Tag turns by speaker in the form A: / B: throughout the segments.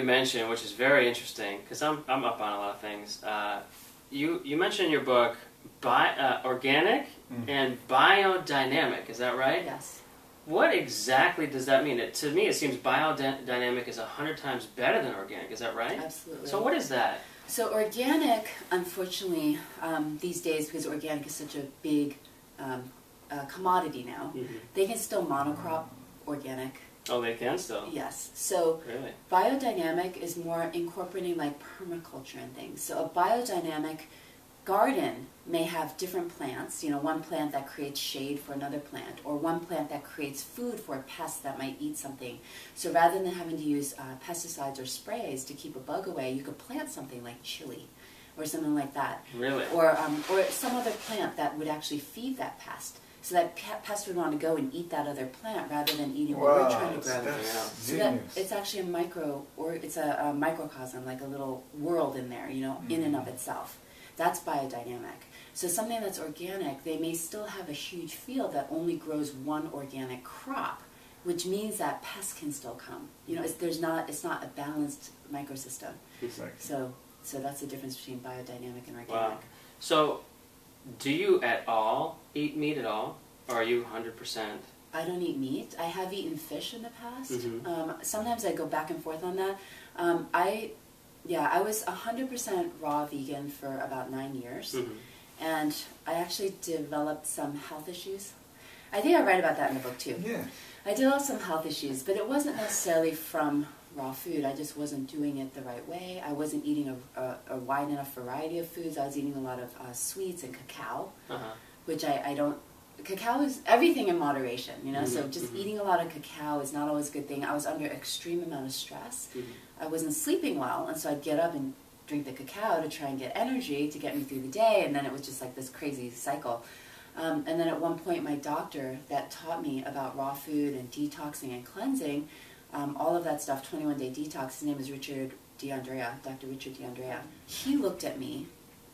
A: mentioned, which is very interesting, because I'm up on a lot of things. You mentioned in your book organic and biodynamic. Is that right?
B: Yes.
A: What exactly does that mean? To me, it seems biodynamic is 100 times better than organic. Is that right?
B: Absolutely.
A: So what is that?
B: So organic, unfortunately, these days, because organic is such a big commodity now, they can still monocrop organic.
A: Oh, they can still?
B: Yes. So
A: really?
B: Biodynamic is more incorporating like permaculture and things. So a biodynamic garden may have different plants, you know, one plant that creates shade for another plant, or one plant that creates food for a pest that might eat something. So rather than having to use pesticides or sprays to keep a bug away, you could plant something like chili or something like that.
A: Really?
B: Or some other plant that would actually feed that pest. So that pest would want to go and eat that other plant rather than eating what we're trying to grow. So that it's actually it's a microcosm, like a little world in there, you know, in and of itself. That's biodynamic. So something that's organic, they may still have a huge field that only grows one organic crop, which means that pests can still come. You know, it's not a balanced microsystem.
C: Exactly.
B: So that's the difference between biodynamic and organic.
A: Wow. So, do you at all eat meat at all, or are you 100%?
B: I don't eat meat. I have eaten fish in the past. Sometimes I go back and forth on that. I was 100% raw vegan for about 9 years, and I actually developed some health issues. I think I write about that in the book too.
C: Yeah.
B: I developed some health issues, but it wasn't necessarily from raw food. I just wasn't doing it the right way. I wasn't eating a wide enough variety of foods. I was eating a lot of sweets and cacao, which I don't. Cacao is everything in moderation, you know, so just eating a lot of cacao is not always a good thing. I was under extreme amount of stress. I wasn't sleeping well, and so I'd get up and drink the cacao to try and get energy to get me through the day, and then it was just like this crazy cycle. And then at one point, my doctor that taught me about raw food and detoxing and cleansing, all of that stuff, 21-day detox, his name is Richard D'Andrea, Dr. Richard D'Andrea. He looked at me,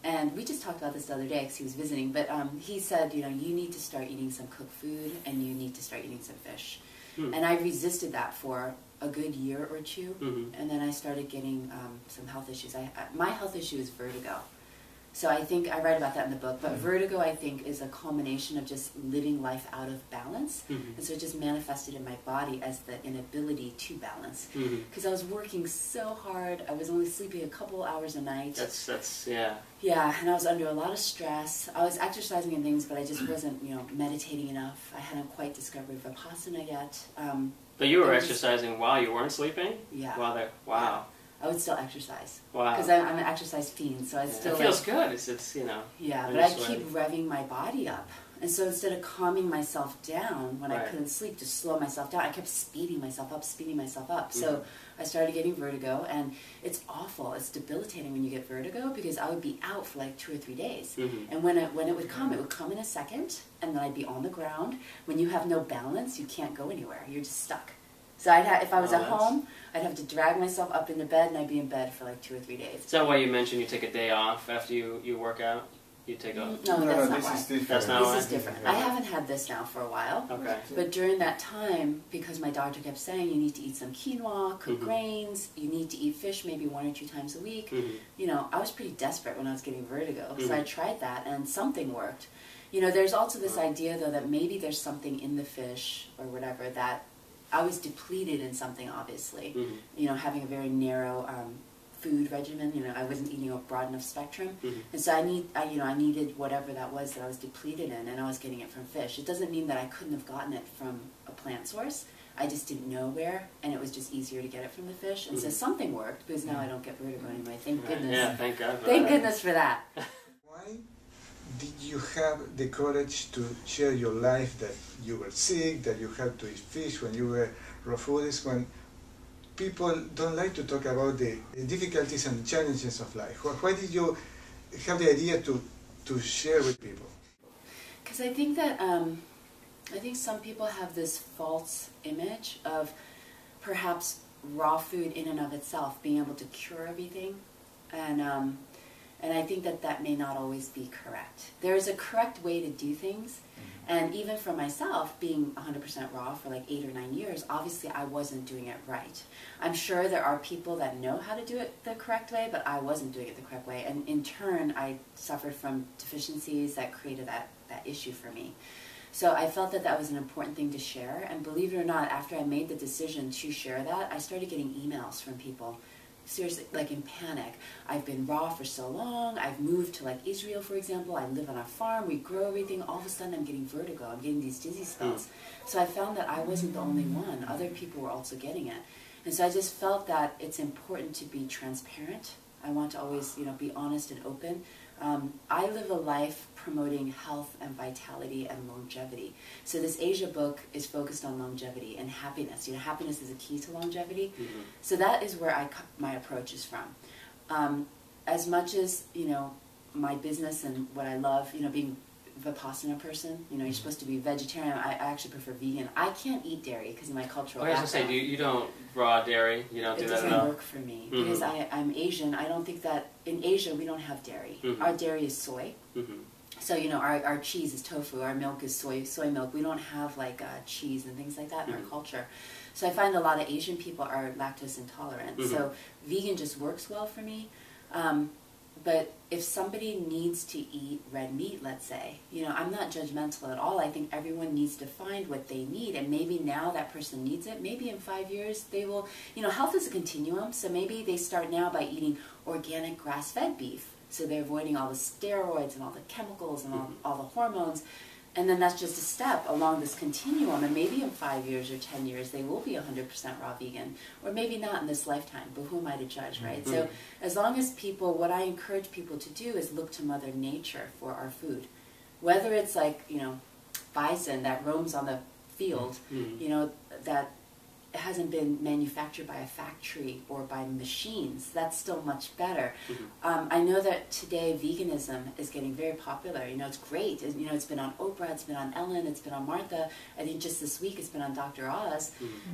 B: and we just talked about this the other day because he was visiting, but he said, you know, you need to start eating some cooked food and you need to start eating some fish. And I resisted that for a good year or two, and then I started getting some health issues. My health issue is vertigo. So I think I write about that in the book, but vertigo I think is a culmination of just living life out of balance, and so it just manifested in my body as the inability to balance. Because I was working so hard, I was only sleeping a couple hours a night. Yeah, and I was under a lot of stress. I was exercising and things, but I just wasn't, you know, meditating enough. I hadn't quite discovered Vipassana yet.
A: But you were exercising while you weren't sleeping?
B: Yeah.
A: Wow.
B: I would still exercise.
A: Wow.
B: Because I'm an exercise fiend, so I still...
A: It feels good. It's you know...
B: Yeah, but I keep revving my body up. And so instead of calming myself down when I couldn't sleep, to slow myself down, I kept speeding myself up. So I started getting vertigo, and it's awful. It's debilitating when you get vertigo, because I would be out for like 2 or 3 days. And when it would come in a second, and then I'd be on the ground. When you have no balance, you can't go anywhere. You're just stuck. So if I was at home, I'd have to drag myself up into bed, and I'd be in bed for like 2 or 3 days.
A: Is that why you mentioned you take a day off after you work out? You take a...
B: No, that's not
C: this
B: why.
C: is different.
A: That's not why?
B: This is different. I haven't had this now for a while.
A: Okay.
B: But during that time, because my doctor kept saying you need to eat some quinoa, cooked grains, you need to eat fish maybe 1 or 2 times a week, you know, I was pretty desperate when I was getting vertigo. So I tried that, and something worked. You know, there's also this idea, though, that maybe there's something in the fish or whatever that I was depleted in something, obviously. You know, having a very narrow food regimen. You know, I wasn't eating a broad enough spectrum, and so I needed whatever that was that I was depleted in, and I was getting it from fish. It doesn't mean that I couldn't have gotten it from a plant source. I just didn't know where, and it was just easier to get it from the fish. And so something worked, because now I don't get vertigo anymore. Thank goodness.
A: Yeah, thank God.
B: Thank goodness for that.
C: Why did you have the courage to share your life, that you were sick, that you had to eat fish when you were raw foodist, when people don't like to talk about the difficulties and challenges of life? Why did you have the idea to share with people?
B: Because I think that some people have this false image of perhaps raw food in and of itself being able to cure everything, and And I think that that may not always be correct. There is a correct way to do things. And even for myself, being 100% raw for like 8 or 9 years, obviously I wasn't doing it right. I'm sure there are people that know how to do it the correct way, but I wasn't doing it the correct way. And in turn, I suffered from deficiencies that created that issue for me. So I felt that that was an important thing to share. And believe it or not, after I made the decision to share that, I started getting emails from people. Seriously, like in panic. I've been raw for so long. I've moved to like Israel, for example. I live on a farm. We grow everything. All of a sudden, I'm getting vertigo. I'm getting these dizzy spells. So I found that I wasn't the only one. Other people were also getting it. And so I just felt that it's important to be transparent. I want to always, be honest and open. I live a life promoting health and vitality and longevity. So this Asia book is focused on longevity and happiness. Happiness is a key to longevity. So that is where my approach is from. As much as, my business and what I love, being Vipassana person, you're supposed to be vegetarian. I actually prefer vegan. I can't eat dairy because of my cultural background.
A: I was going to say, you don't raw dairy? You don't do that at all?
B: It doesn't work for me because I'm Asian. I don't think that in Asia we don't have dairy. Our dairy is soy. So, our cheese is tofu. Our milk is soy milk. We don't have like cheese and things like that in our culture. So I find a lot of Asian people are lactose intolerant. So vegan just works well for me. But if somebody needs to eat red meat, let's say, I'm not judgmental at all. I think everyone needs to find what they need. And maybe now that person needs it. Maybe in 5 years they will, health is a continuum. So maybe they start now by eating organic grass-fed beef. So they're avoiding all the steroids and all the chemicals and all the hormones. And then that's just a step along this continuum. And maybe in 5 years or 10 years, they will be 100% raw vegan. Or maybe not in this lifetime, but who am I to judge, right? So as long as what I encourage people to do is look to Mother Nature for our food. Whether it's like, bison that roams on the field, that hasn't been manufactured by a factory or by machines, that's still much better. I know that today veganism is getting very popular. It's great. It's been on Oprah, it's been on Ellen, it's been on Martha. I think just this week it's been on Dr.Oz.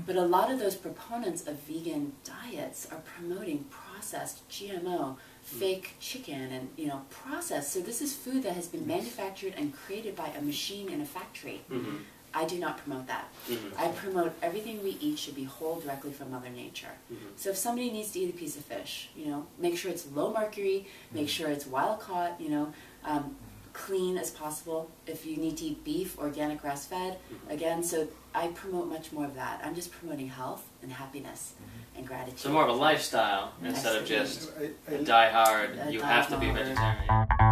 B: But a lot of those proponents of vegan diets are promoting processed GMO, fake chicken, and processed. So this is food that has been manufactured and created by a machine in a factory. I do not promote that. I promote everything we eat should be whole directly from Mother Nature. So if somebody needs to eat a piece of fish, make sure it's low mercury, make sure it's wild caught, clean as possible. If you need to eat beef, organic grass-fed, again, so I promote much more of that. I'm just promoting health and happiness and gratitude.
A: So more of a lifestyle instead of just a die hard, you have to be vegetarian.